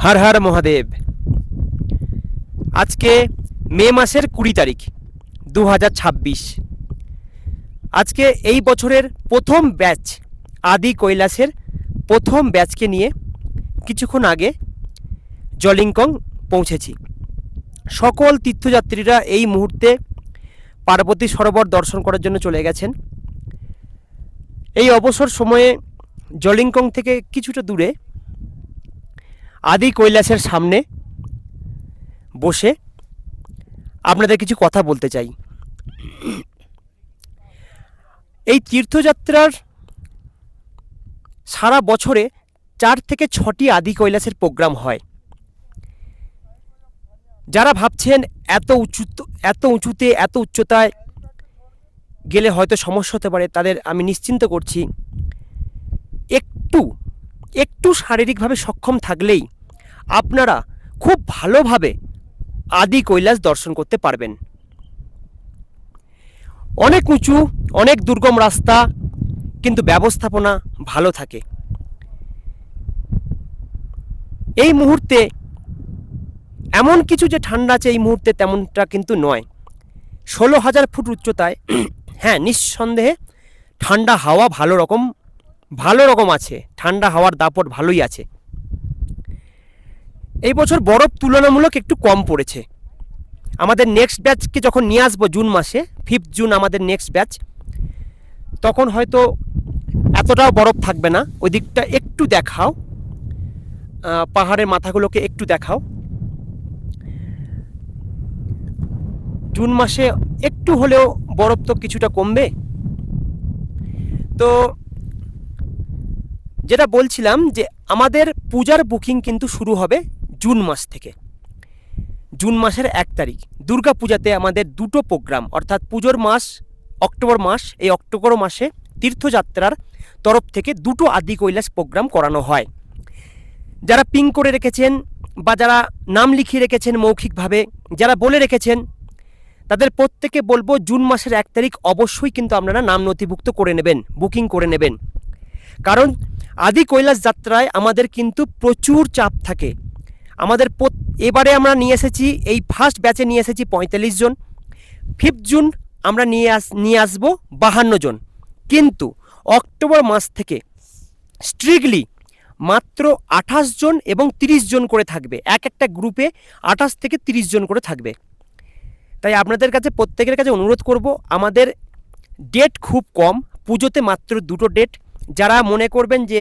হর হর মহাদেব। আজকে মে মাসের 20 তারিখ 2026। আজকে এই বছরের প্রথম ব্যাচ আদি কৈলাসের প্রথম ব্যাচকে নিয়ে কিছুক্ষণ আগে জলিংকং পৌঁছেছি। সকল তীর্থযাত্রীরা এই মুহূর্তে পার্বতী সরোবর দর্শন করার জন্য চলে গেছেন। এই অবসর সময়ে জলিংকং থেকে কিছুটা দূরে আদি কৈলাসের সামনে বসে আপনাদের কিছু কথা বলতে চাই। এই তীর্থযাত্রার সারা বছরে 4 থেকে 6টি আদি কৈলাসের প্রোগ্রাম হয়। যারা ভাবছেন এত উঁচুতে এত উচ্চতায় গেলে হয়তো সমস্যা হতে পারে, তাদের আমি নিশ্চিন্ত করছি, একটু শারীরিকভাবে সক্ষম থাকলেই আপনারা খুব ভালোভাবে আদি কৈলাস দর্শন করতে পারবেন। অনেক উঁচু, অনেক দুর্গম রাস্তা, কিন্তু ব্যবস্থাপনা ভালো থাকে। এই মুহূর্তে এমন কিছু যে ঠান্ডা আছে এই মুহূর্তে তেমনটা কিন্তু নয়। 16,000 ফুট উচ্চতায় হ্যাঁ, নিঃসন্দেহে ঠান্ডা হাওয়া ভালো রকম আছে, ঠান্ডা হাওয়ার দাপট ভালোই আছে। এই বছর বরফ তুলনামূলক একটু কম পড়েছে। আমাদের নেক্সট ব্যাচকে যখন নিয়ে আসবো জুন মাসে, 5 জুন আমাদের নেক্সট ব্যাচ, তখন হয়তো এতটাও বরফ থাকবে না। ওই দিকটা একটু দেখাও, পাহাড়ের মাথাগুলোকে একটু দেখাও। জুন মাসে একটু হলেও বরফ তো কিছুটা কমবে। তো যেটা বলছিলাম যে আমাদের পূজার বুকিং কিন্তু শুরু হবে জুন মাস থেকে। জুন মাসের 1 তারিখ দুর্গা পূজাতে আমাদের দুটো প্রোগ্রাম, অর্থাৎ পুজোর মাস অক্টোবর মাস, এই অক্টোবর মাসে তীর্থযাত্রার তরফ থেকে দুটো আদি কৈলাস প্রোগ্রাম করানো হয়। যারা পিং করে রেখেছেন বা যারা নাম লিখিয়ে রেখেছেন মৌখিকভাবে, যারা বলে রেখেছেন, তাদের প্রত্যেকে বলবো জুন মাসের 1 তারিখ অবশ্যই কিন্তু আপনারা নাম নথিভুক্ত করে নেবেন, বুকিং করে নেবেন। কারণ আদি কৈলাস যাত্রায় আমাদের কিন্তু প্রচুর চাপ থাকে। আমাদের এবারে আমরা নিয়ে এসেছি, এই ফার্স্ট ব্যাচে নিয়ে এসেছি 45 জন। 5 জুন আমরা নিয়ে আসবো 52 জন। কিন্তু অক্টোবর মাস থেকে স্ট্রিক্টলি মাত্র 28 জন এবং 30 জন করে থাকবে। একটা গ্রুপে 28 থেকে 30 জন করে থাকবে। তাই আপনাদের কাছে প্রত্যেকের কাছে অনুরোধ করব, আমাদের ডেট খুব কম, পুজোতে মাত্র 2টো ডেট। যারা মনে করবেন যে